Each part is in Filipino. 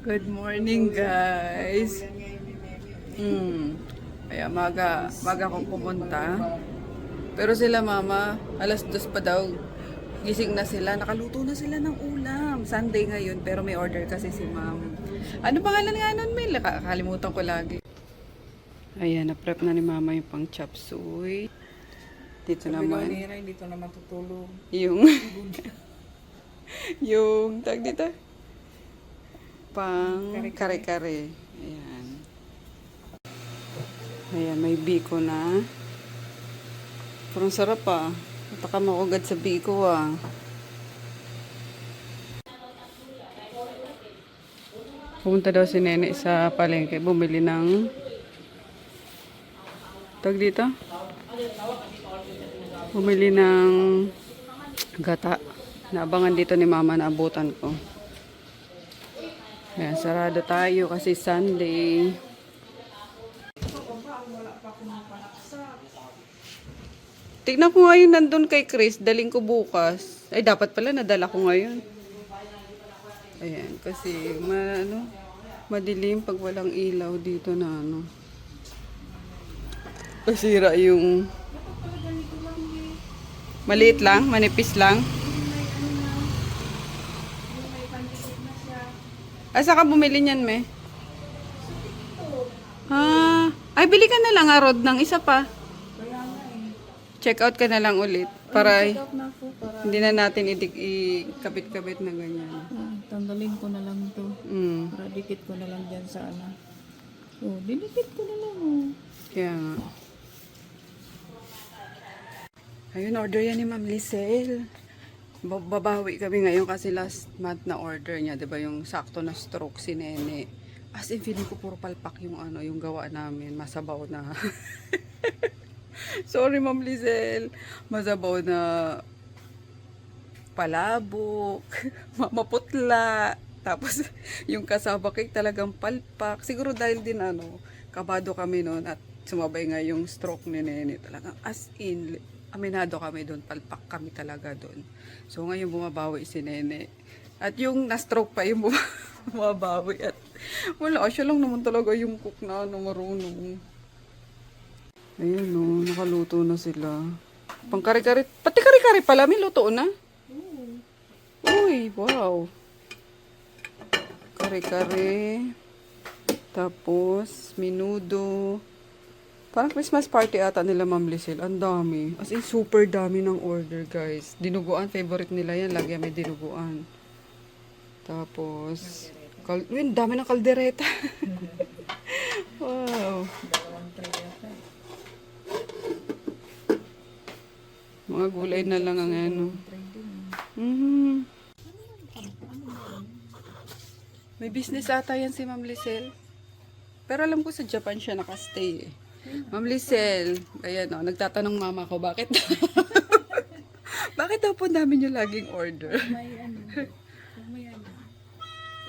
Good morning, guys. Kaya maga akong pumunta. Pero sila mama, alas 2 pa daw. Gising na sila, nakaluto na sila ng ulam. Sunday ngayon, pero may order kasi si ma'am. Ano pangalan nga nun, Mel? Kakalimutan ko lagi. Ayan, na-prep na ni mama yung pang chop suey. Dito naman. Dito naman tutulog. Yung tag dito. Pang kare-kare. Ayan. Ayan, may biko na. Parang sarap ah. Baka makugad sa biko ah. Pumunta daw si Nene sa palengke. Bumili ng tag dito. Bumili ng gata. Naabangan dito ni mama na abutan ko. Ayan, sarado tayo kasi Sunday. Tignan ko ngayon nandun kay Chris. Daling ko bukas. Ay, dapat pala nadala ko ngayon. Ayan, kasi madilim pag walang ilaw dito na ano. Pasira yung maliit lang, manipis lang. Asa ka bumili niyan, me? Ay, bili ka na lang, Rod, ng isa pa. Check out ka na lang ulit. Para hindi na natin ikabit-kabit na ganyan. Tanggalin ko na lang to. Para dikit ko na lang dyan sa ano. Oh, dinikit ko na lang oh. Kaya nga. Ayun, order yan ni Ma'am Lisel. Babawi kami ngayon kasi last month na order niya, 'di ba, yung sakto na stroke si Nene. As in, feeling ko puro palpak yung yung gawa namin, masabaw na. Sorry Ma'am Lisel. Masabaw na palabok, maputla. Tapos yung kasaba cake talagang palpak. Siguro dahil din kabado kami noon at sumabay nga yung stroke ni Nene. Talagang as in, aminado kami doon, palpak kami talaga doon. So ngayon bumabawi si Nene. At yung na-stroke pa yung bumabawi. At wala, siya lang naman talaga yung cook na marunong. Ayun nakaluto na sila. Pang kare-kare, pati kare-kare pala, may luto na. Uy, wow. Kare-kare. Tapos, menudo. Parang Christmas party ata nila, Ma'am Lisel. Ang dami. As in, super dami ng order, guys. Dinuguan, favorite nila yan. Lagi may dinuguan. Tapos, dami ng kaldereta. Wow. Mga gulay na lang ang May business ata yan si Ma'am Lisel. Pero alam ko sa Japan siya nakastay eh. Ma'am Lisel, ayan nagtatanong mama ko, bakit bakit daw po dami niyo laging order? May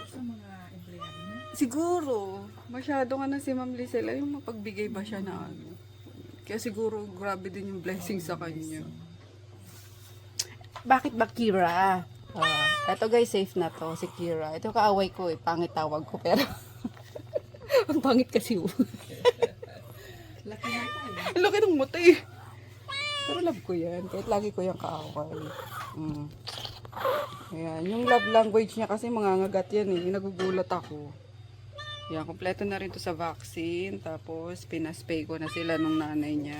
sa mga empleyado na. Siguro, masyado nga na si Ma'am Lisel. Ay, mapagbigay ba siya na Kaya siguro, grabe din yung blessing sa kanya. Bakit ba Kira? Ito guys, safe na to, si Kira. Ito kaaway ko eh, pangit tawag ko, pero ang pangit kasi Laki na tayo. ang laki ng mata eh. Pero love ko yan. Kahit lagi ko yung kaaway. Ayan. Yung love language niya kasi mangangagat yan eh. Nagugulat ako. Ayan. Kompleto na rin to sa vaccine. Tapos pinaspay ko na sila nung nanay niya.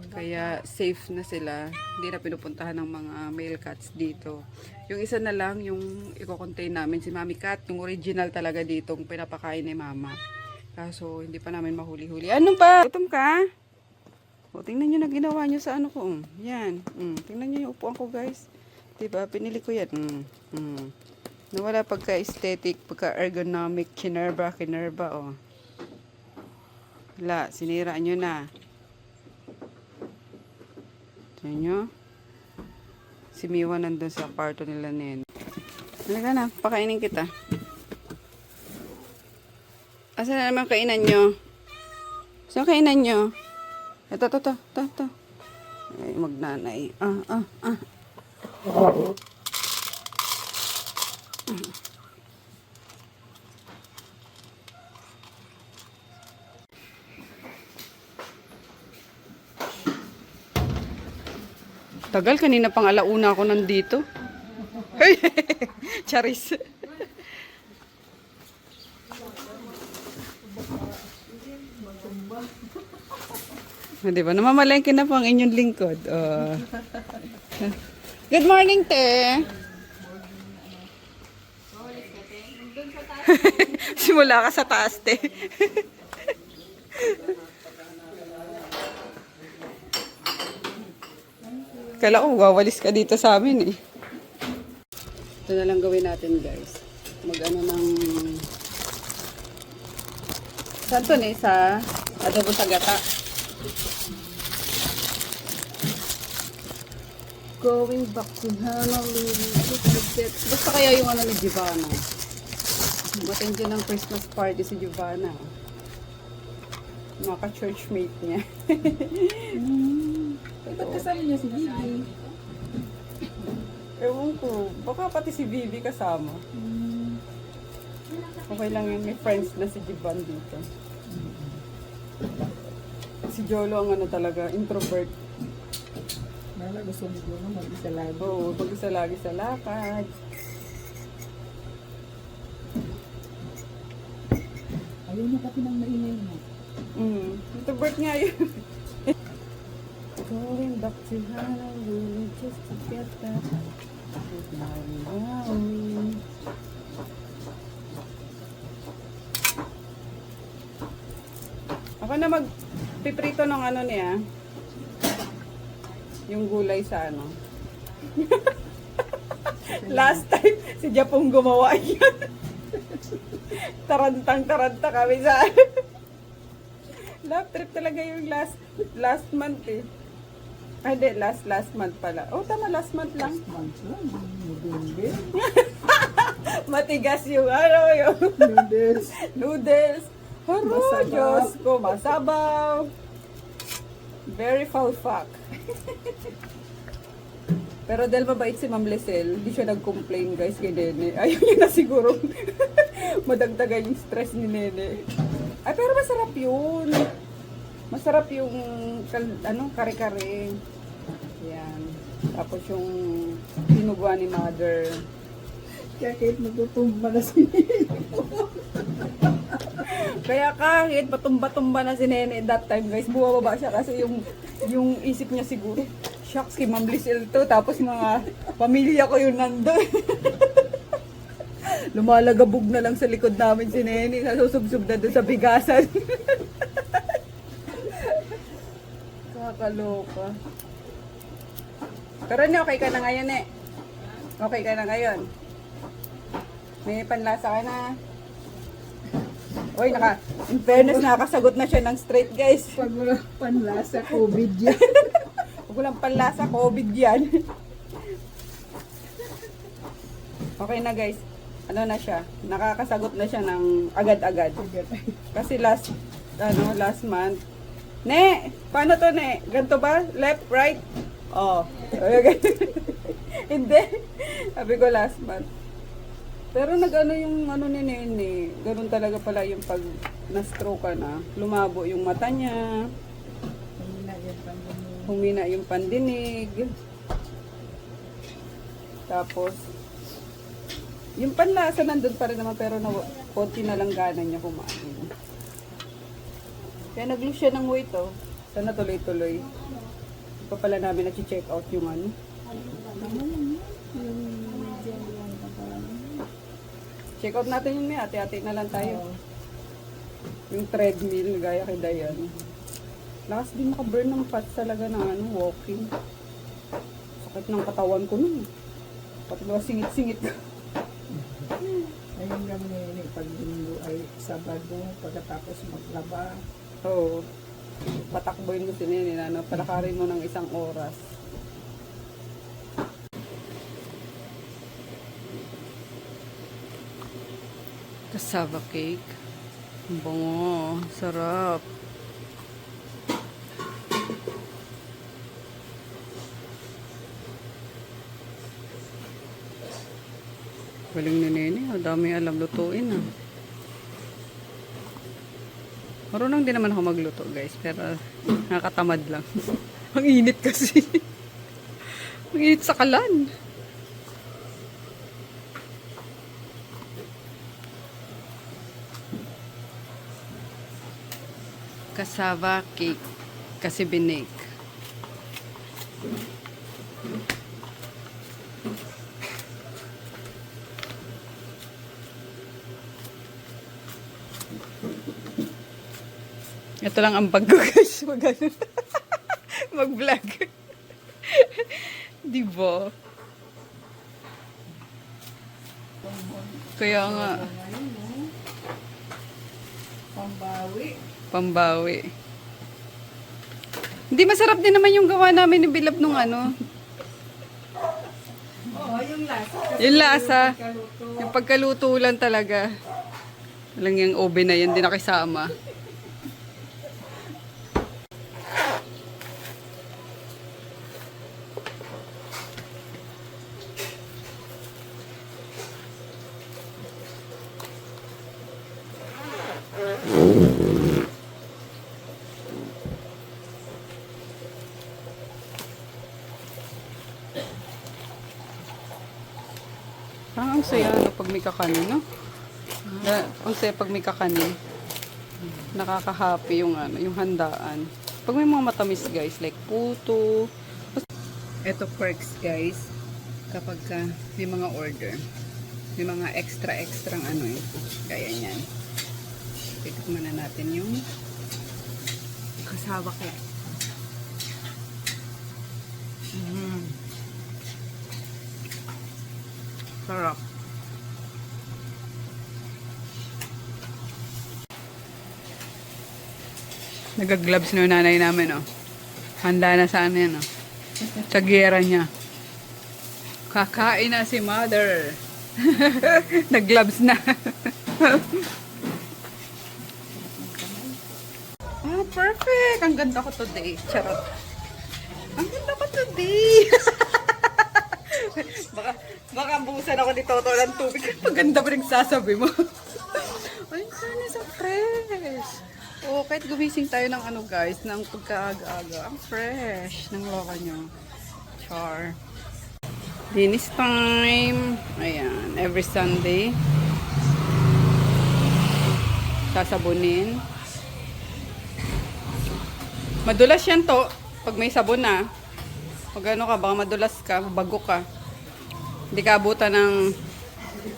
Kaya safe na sila. Hindi na pinupuntahan ng mga male cats dito. Yung isa na lang, yung i-contain namin si Mami Cat. Yung original talaga dito. Yung pinapakain ni Mama. Kaso, hindi pa namin mahuli-huli. Ano ba? Gutom ka? O, tingnan nyo na ginawa nyo sa ano ko. Yan. Tingnan nyo yung upuan ko, guys. Diba? Pinili ko yan. Nawala pagka-aesthetic, pagka-ergonomic, kinerba, oh. Wala, sinira nyo na. Tingnan nyo. Si Miwa nandun sa kwarto nila Nen. Halika na, pakainin kita. Asa na naman kainan nyo? Saan kainan nyo? Ito. Ay, magnanay. Tagal, kanina pang alauna ako nandito. Hey! Charis. Di ba? Namamalengke na po ang inyong lingkod. Oh. Good morning, te. Simula ka sa taas, te. Kala ko, wawalis ka dito sa amin eh. Ito na lang gawin natin, guys. Mag-ano ng... Saan to na sa adobo sa gata? Going back to Honolulu. Basta kaya yung ano ni Giovanna. Matindi ng Christmas party si Giovanna. Mga ka-churchmate niya. Ba't kasama niya si Bibi? Ewan ko, baka pati si Vivi kasama. Okay lang yun, may friends na si Givan dito. Si Jolo ang ano talaga, introvert. Nala, gusto mo na mag-isa lagi. Oo, mag-isa lagi sa lakad. Ayaw na pati nang maingay mo. Introvert nga yun. Going back to Honolulu just to get that with my Maui. Ako na magpiprito ng ano niya. Yung gulay sa ano. Last time, si Japong gumawa yan. Tarantang-taranta kami sa love trip talaga yung last month eh. Ay, di, last month pala. Oh, tama, last month lang. Months lang. November. Matigas yung ano, yung Noodles. noodles. Haro, Masabaw. Diyos ko, masabaw. Very foul fuck. Pero dahil mabait si Ma'am Lisel, di siya nag-complain guys kay Nene. Ayun yun na siguro madagdagan yung stress ni Nene. Ay, pero masarap yun. Masarap yung ano, kare-kare. Yan. Tapos yung pinugwa ni Mother. Kaya kahit magtutumba na si Kaya kahit patumba-tumba na si Nene that time guys, bumababa siya kasi yung isip niya siguro, shucks kay Ma'am Lisel to, tapos mga pamilya ko yung nandun. Lumalagabog na lang sa likod namin si Nene, nasusubsub na doon sa bigasan. Kakaloka. Pero ni okay ka na ngayon eh. Okay ka na ngayon. May panlasa ka na. Uy, in fairness, nakakasagot na siya ng straight, guys. Pag wala panlasa, COVID yan. Huwag walang panlasa, COVID yan. Okay na, guys. Ano na siya? Nakakasagot na siya ng agad-agad. Kasi last month. Ne, paano to, ne? Ganto ba? Left, right? Oh. Okay. Hindi. Sabi ko last month. Pero nag-ano yung ano ni Nene, ganun talaga pala yung pag na-stroke ka na, lumabo yung mata niya, humina yung pandinig, tapos, yung panlasa nandun pa rin naman pero konti na lang gana niya kumain. Kaya nag-lose siya ng weight oh. Sana tuloy-tuloy. Hindi pa pala namin na-check out yung ano. Check out natin yun, may ate-ate na lang tayo. Yung treadmill, gaya kay Dayan. Lakas din makaburn ng fats talaga ng ano, walking. Sakit ng katawan ko nun. Pati ba singit-singit ko. Ayun lang nini, pag linggo ay Sabado, pagkatapos maglaba. Oo. Patakboyin mo si Nene, ano, palakarin mo ng 1 oras. Cassava cake. Ang bango. Sarap. Galing ni Nene. Ang dami alam lutuin ah. Marunong din naman ako magluto guys. Pero nakakatamad lang. Ang init kasi. Mainit sa kalan. Cassava cake. Kasi binake. Ito lang ang bag ko guys. Mag-vlog. Di ba? Kaya nga. Pambawi. Pambawi. Hindi, masarap din naman yung gawa namin ng bilab nung ano. Oo, yung lasa. Yung lasa. Kaluto. Yung pagkaluto lang talaga. Walang yung oven na yan, di nakisama. Parang ang saya no, pag may kakanin, no? Ang saya pag may kakanin. Nakaka-happy yung ano, yung handaan. Pag may mga matamis guys, like puto. Ito perks guys, kapag may mga order. May mga extra ano eh. Kaya niyan. Tikman na natin yung cassava cake. Sarap. Nagag-gloves na yung nanay namin, oh. Handa na sa ano yan, oh. Sa giyera niya. Kakain na si mother. Nag-gloves na. Oh, perfect. Ang ganda ko today. Charot. Ang ganda ko today. baka busan ako ni Toto ng tubig. Maganda pa rin sasabi mo. Ay, sana sa fresh. Oh, kahit gumising tayo ng ano guys, ng pagkaaga-aga. Ang fresh ng loka nyo. Char. Linis time. Ayan, every Sunday. Sasabunin. Madulas yan to. Pag may sabon na. Pag ano ka, baka madulas ka, bago ka. Hindi ka abutan ng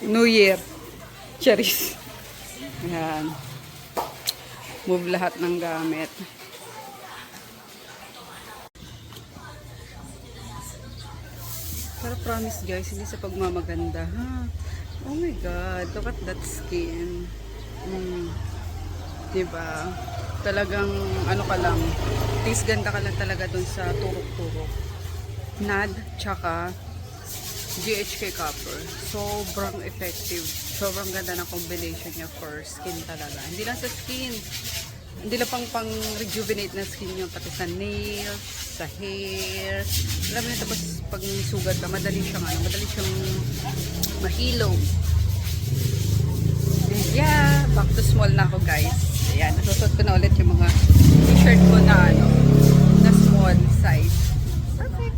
New Year. Charis. Ayan. Move lahat ng gamit. Pero promise guys, hindi sa pagmamaganda. Ha? Oh my God, look at that skin. Diba? Talagang ano ka lang, tis ganda ka lang talaga dun sa turok-turok. NAD, tsaka GHK copper. Sobrang effective. Sobrang ganda ng combination niya for skin talaga. Hindi lang sa skin. Hindi lang pang rejuvenate na skin niya. Pati sa nails, sa hair. Alam mo yun, tapos pag sugat ka, madali siyang mahilo. And yeah, back to small na ako guys. Ayan, nasusot ko na ulit yung mga t-shirt ko na na small size. Perfect.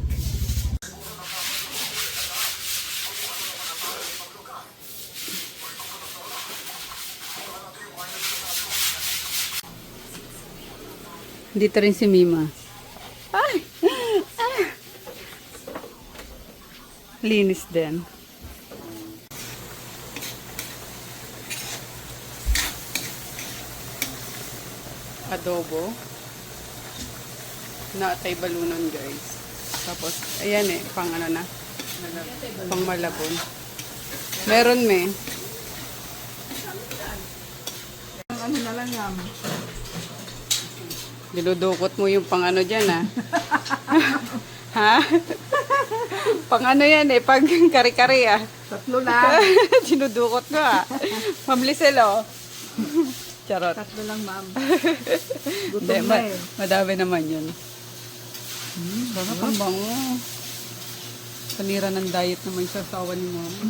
Dito rin si Mima. Ay! Ah! Linis din. Adobo. Naatay balunan guys. Tapos, ayan eh, pang ano na. Pang malabon. Meron me. Ano na lang yan. Dinudukot mo yung pang ano dyan, ha? Ha? Pang ano yan eh, pag kari-kari, ah. 3 lang. Dinudukot ko, ah. Ma'am Lisel, oh. Charot. 3 lang, ma'am. Gutom Hindi, na eh. madami naman yun. Sarap ang bango. Panira ng diet naman sa sawa ni mama.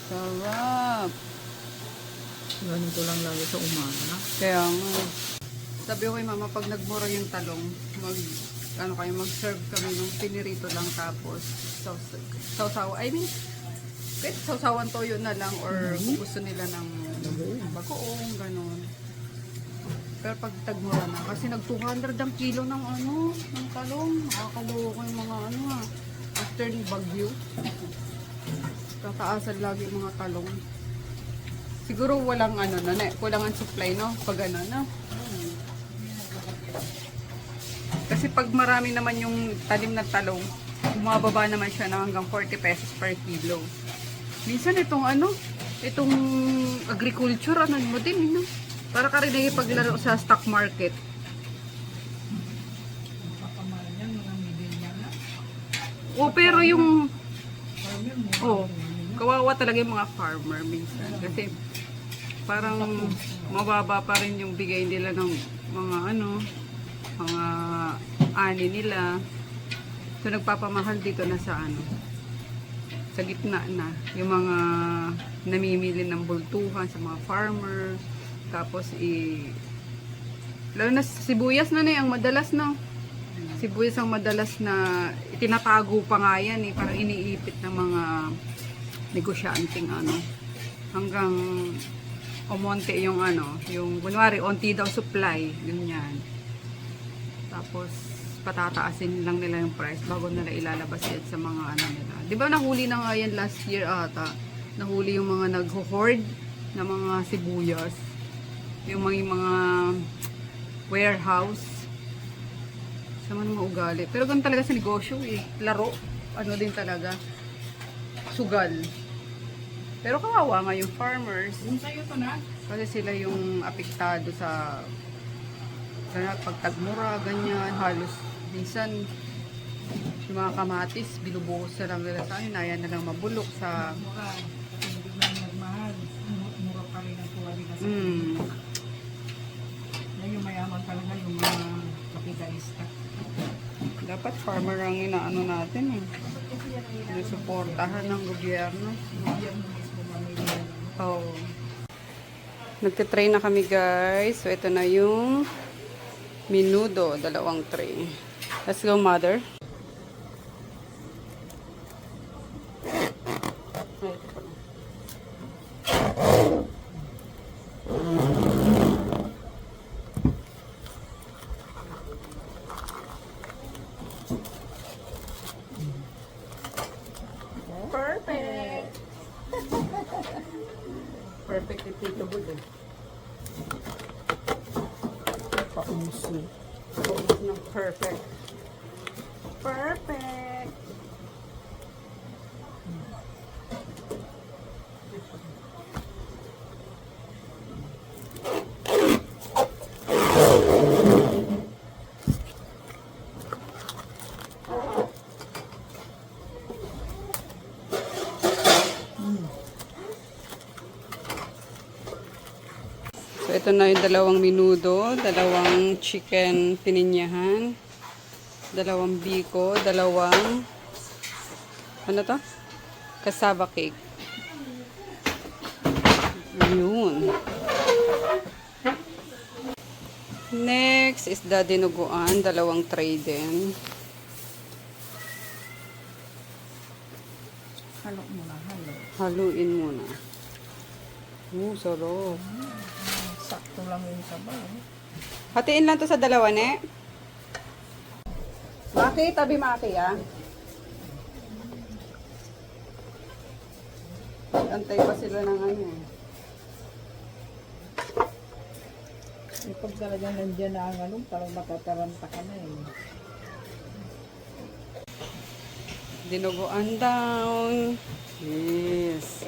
Sarap. Ganito lang lagi sa umaga. Kaya nga. Sabi ko kay mama, pag nagmura yung talong, ano kayo, mag-serve kami ng pinirito lang tapos sausaw, I mean, kahit sausawan toyo na lang or kung gusto nila ng bagoong, ganun. Pero pag tagmura na, kasi nag 200 ang kilo ng ano, ng talong. Nakakaloko yung mga ano ha. After ni Bagyo, tataasan lagi yung mga talong. Siguro walang ano na, kulang ang supply, no? Pag ano, no? Kasi pag marami naman yung talim na talong, bumababa naman siya na hanggang 40 pesos per kilo. Minsan itong ano, itong agriculture, ano mo din, no? Para ka rin paglaro sa stock market. Pakamahal yan, mga middleman na. O pero yung kawawa talaga yung mga farmer minsan. Kasi parang mababa pa rin yung bigay nila ng mga ano, mga ani nila. So nagpapamahal dito na sa ano, sa gitna na. Yung mga namimili ng bultuhan sa mga farmers. Tapos lalo na sibuyas na ang madalas no. Sibuyas ang madalas na itinatago pa nga yan parang iniipit ng mga negosyanteng ano. Hanggang umonte yung ano, yung kunwari onti daw supply, ganyan. Tapos patataasin lang nila yung price bago nila ilalabas yan sa mga ano nila. 'Di ba nahuli na nga yan last year ata? Nahuli yung mga nagho-hoard na mga sibuyas. Yung mga warehouse. Sa mga ugali. Pero ganun talaga sa negosyo laro. Ano din talaga. Sugal. Pero kawawa nga yung farmers. Yung sa'yo to na? Kasi sila yung apektado sa pagtagmura, ganyan. Halos minsan yung mga kamatis, binubuhos na lang nila sa akin. Ayan na lang mabulok sa... Mura. Hindi na nagmahal. Mura pa rin ang kuha nila sa yan yung mayaman talaga yung mga kapitalista. Dapat farmer ang inaano natin Suportahan ng gobyerno. Oh. Nagtitry na kami guys. So ito na yung menudo, 2 tray. Let's go mother. Perfect. Perfect eatable Pauso. Pauso ng perfect. Perfect. So, ito na yung 2 menudo, 2 chicken pininyahan, 2 biko, 2 ano to? Cassava cake. Yun. Next is the dinuguan, 2 tray din. Halo muna, halo. Haluin muna. Sarap. Sakto lang yung sabaw. Hatiin lang to sa 2, ne? Maki, tabi Maki, Antay pa sila ng ano. Pag talaga nandiyan na ang ano, parang matataranta ka na Dinuguan down. Yes.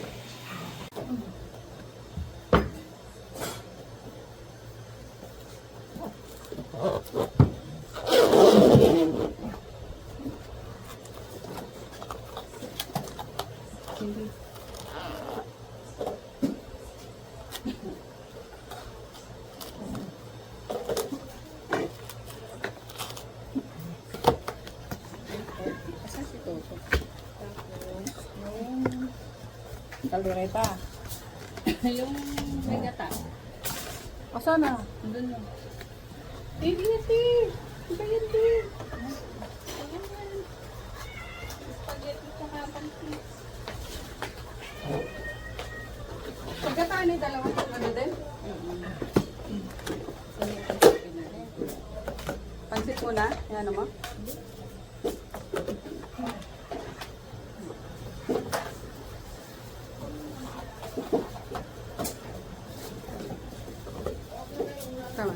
Kaldereta. Yung may gata. Asa na? Doon lang. Hindi. Iba yun din. Pagkataan ni dalawang ano din? Pansit muna. Yan naman. Tama.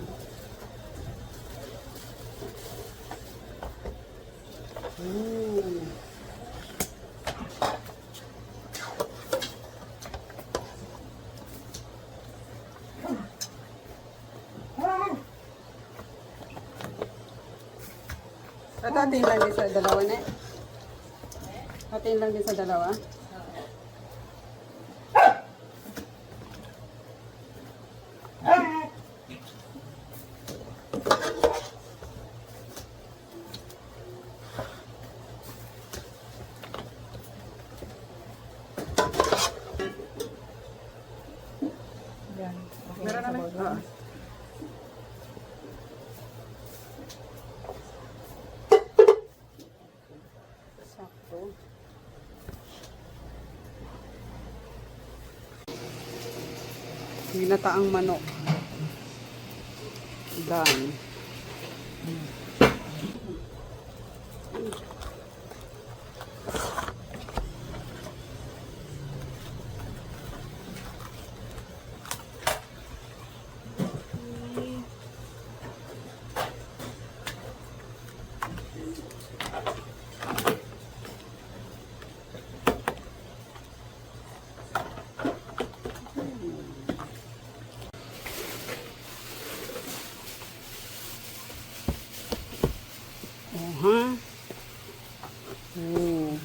Ooh. At atin lang din sa dalawa na. Atin lang din sa dalawa. Yan. Okay, Meron naman. sabaw doon. Sakto. Ginataang manok. Done. Ha? Oh.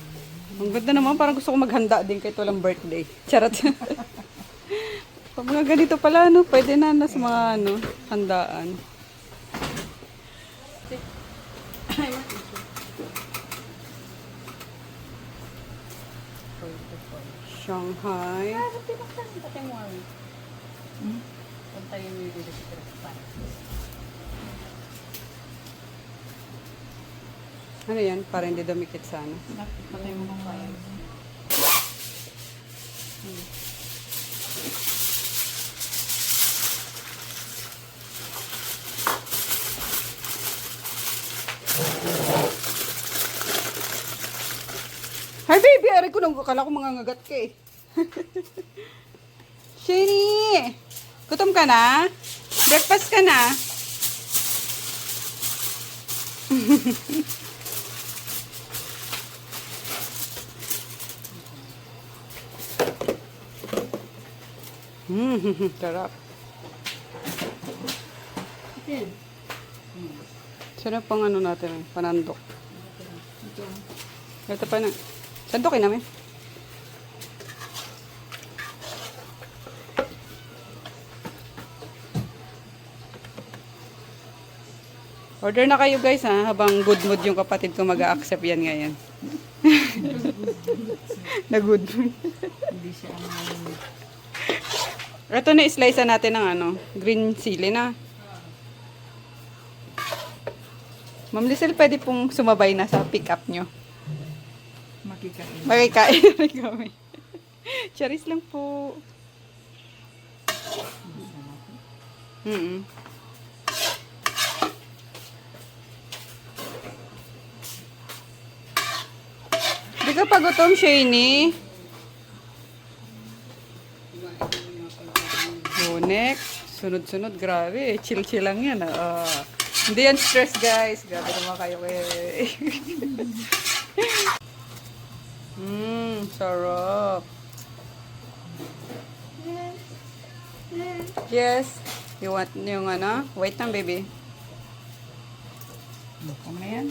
Ang ganda naman. Parang gusto ko maghanda din kahit walang birthday. Charot. Pag mga ganito pala, no, pwede na sa mga ano, handaan. Shanghai. Puntayin mo yung dito sa Crespan. Ano yan? Para hindi dumikit sa ano. Patay mo ng fire. Hi baby! Aray ko nang akala ko mga ngagat ka eh. Shani! Gutom ka na? Breakfast ka na? Sarap. Yan. Sarap pang ano natin, panandok. Ito. Ito pa na. Sandokin namin. Order na kayo guys ha, habang good mood yung kapatid ko mag-a-accept yan ngayon. Na good mood. Hindi siya ano. Ito na slice natin ng ano, green chili na. Ma'am Lisel, pwede pong sumabay na sa pick up nyo. Makikain. Makikain na rin kami. Charis lang po. Di ka pa gutom, Shani? Oh, next. Sunod-sunod, grabe. Chill-chill lang yan. Hindi yan stress, guys. Grabe naman kayo eh. Sarap. Yes. You want yung ano? Wait lang, baby. Ano na yan?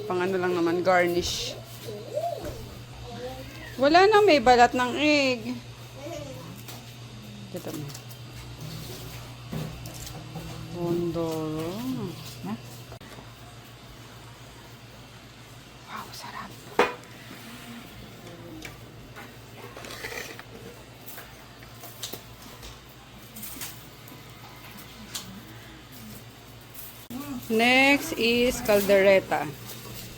Pang ano lang naman, garnish. Wala na, may balat ng egg. Dito mo. Bondoro. Ha? Wow, sarap. Next is caldereta.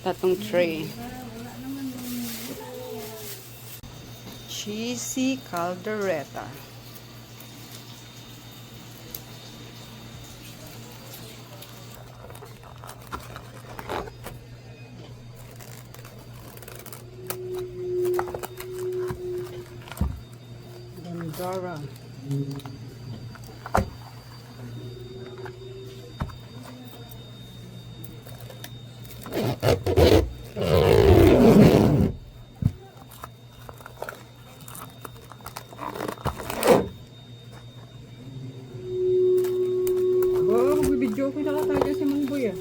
Tatong tray. cheesy caldereta. Dandara. Oh, magbibidyo ko na tayo si Mang Boy ah.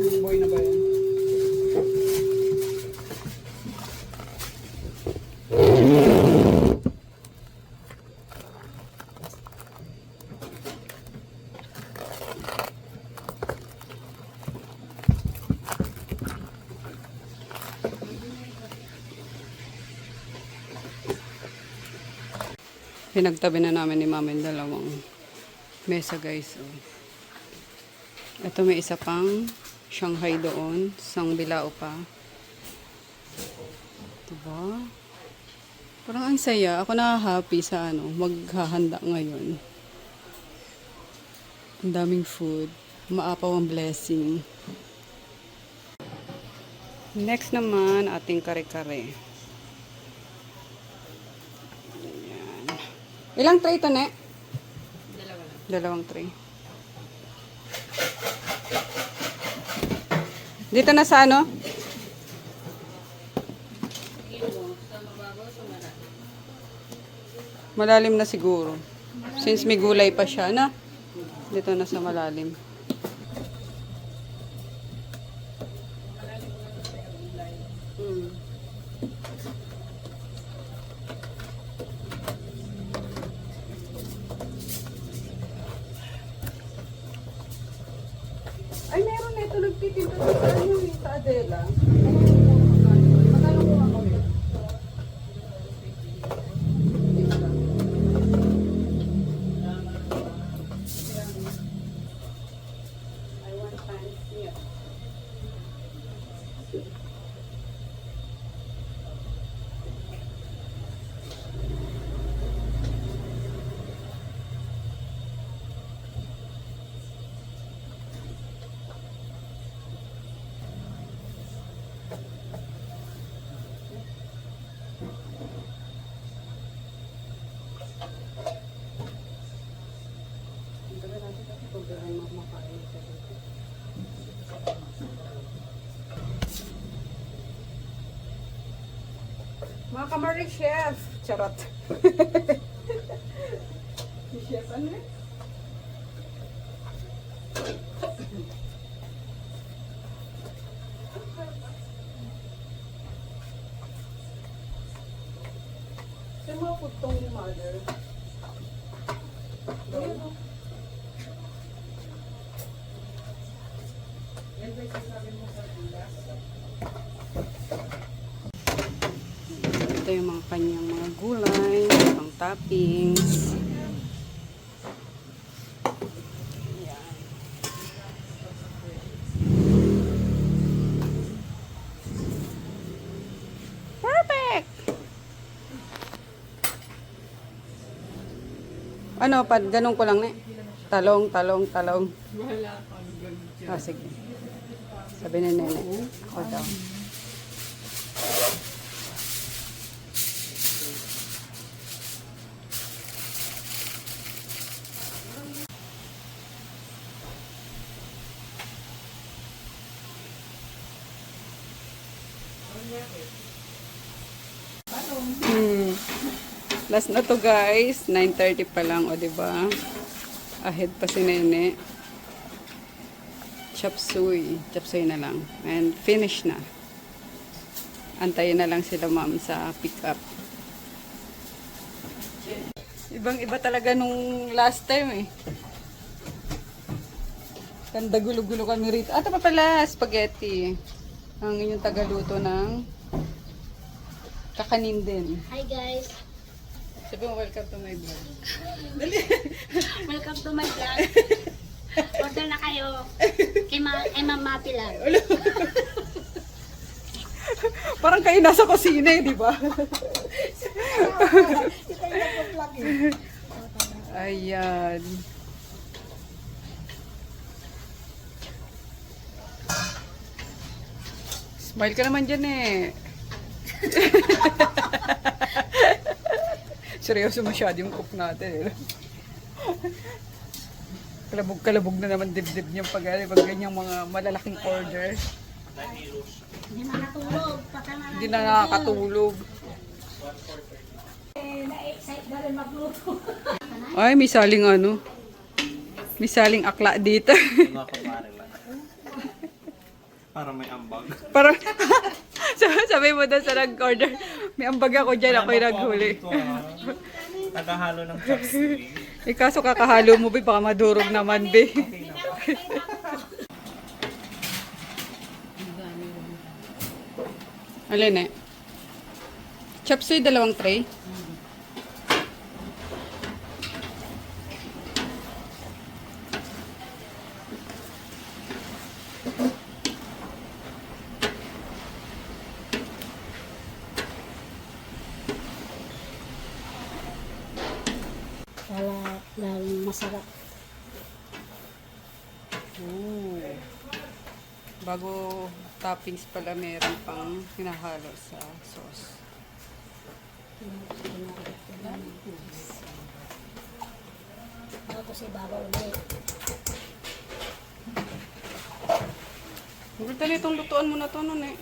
Mang Boy na ba yan? Pinagtabi na namin ni Mama yung dalawang mesa guys. Oh. Ito may isa pang Shanghai doon. Isang bilao pa. Diba? Parang ang saya. Ako na-happy sa maghahanda ngayon. Ang daming food. Maapaw ang blessing. Next naman, ating kare-kare. Ayan. Ilang tray ito, ne? Dalawang tray. Dito na sa ano? Malalim na siguro. Since may gulay pa siya, na? Dito na sa malalim. Ay, meron na ito. Nagtitinda sa sa Adela. Magkano ko ako yun? I want times here. Mga kamari chef. Charot. Si chef ano eh? Saan mga putong ni mother? Yan ba yung sasabi mo sa bilas? Ito yung mga kanyang mga gulay, mga toppings. Ayan. Perfect! Ano, ganun ko lang na. Talong. Wala kang ganyan. Ah, sige. Sabi ni Nene. Ako daw. Last na to guys, 9:30 pa lang, o diba? Ahead pa si Nene. Chop suey na lang. And finish na. Antayin na lang sila ma'am sa pick up. Ibang-iba talaga nung last time eh. Ganda gulo-gulo kami rito. Ito pa pala, spaghetti. Ang inyong tagaluto ng kakanin din. Hi guys! Sabi mo, welcome to my vlog. Welcome to my vlog. Order na kayo. Kay Ma'am Mapi lang. Parang kayo nasa kusina eh, di ba? Ayan. Smile ka naman dyan eh. Seryoso masyado yung cook natin. Kalabog-kalabog na naman dibdib niyang pag ganyang mga malalaking order. Hindi makatulog. Hindi na nakakatulog. Na-excite na rin magluto. Ay, may saling ano. May saling akla dito. Mga kapare lang. Para may ambag. Para sabi mo daw sa nag-order, may ambag ako dyan, ako'y naghuli. Tagahalo ng chopstick. Eh kaso kakahalo mo, be, baka madurog naman, be. Alin eh? Chop suey, 2 tray. Wala lang masarap. Ooh. Bago toppings pala, meron pang hinahalo sa sauce. Tapos ibabaw ulit. Maganda na itong lutuan mo na to nun eh.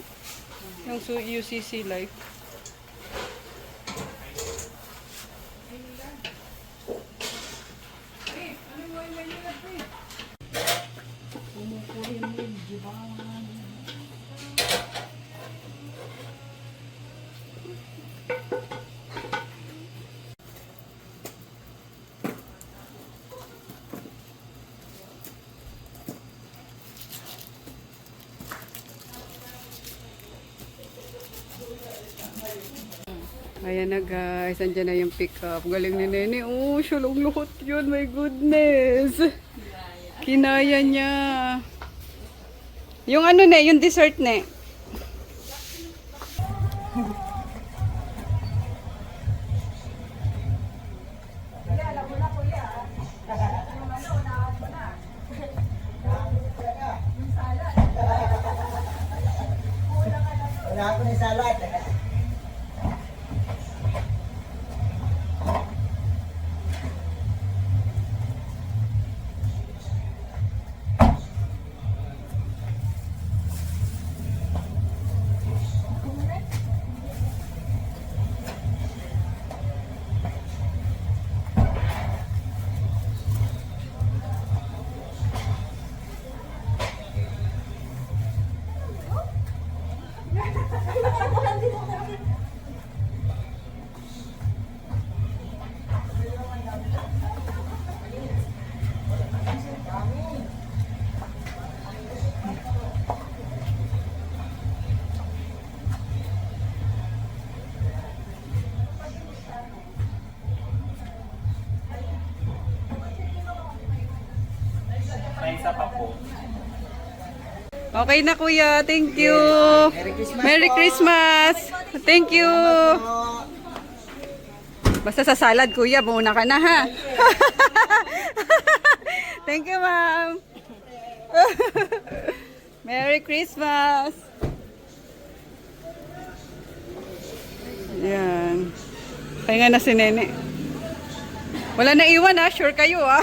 Yung UCC Life. Ayan na guys, andyan na yung pick up. Galing ni Nene. Oh, shulong luhot yun. My goodness. Kinaya niya. Yung ano ne, yung dessert ne. Wala ako ni salad. May isa pa po. Okay na kuya, thank you. Merry Christmas. Thank you. Basta sa salad kuya, muna ka na ha. Thank you ma'am. Merry Christmas. Yan. Pahinga na si Nene. Wala na iwan ha, sure kayo ha.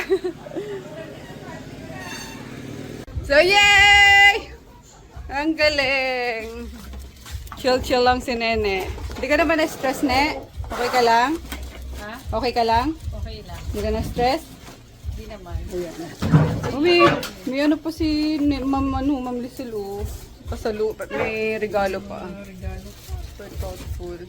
So yay! Ang galing. Chill lang si Nene. Hindi ka naman na-stress, Ne? Okay ka lang? Ha? Okay ka lang? Okay lang. Hindi ka na-stress? Hindi naman. Ayan. Oh, may ano pa si Ma'am Lizel, oh. Pasalo, may regalo pa. Regalo. So thoughtful.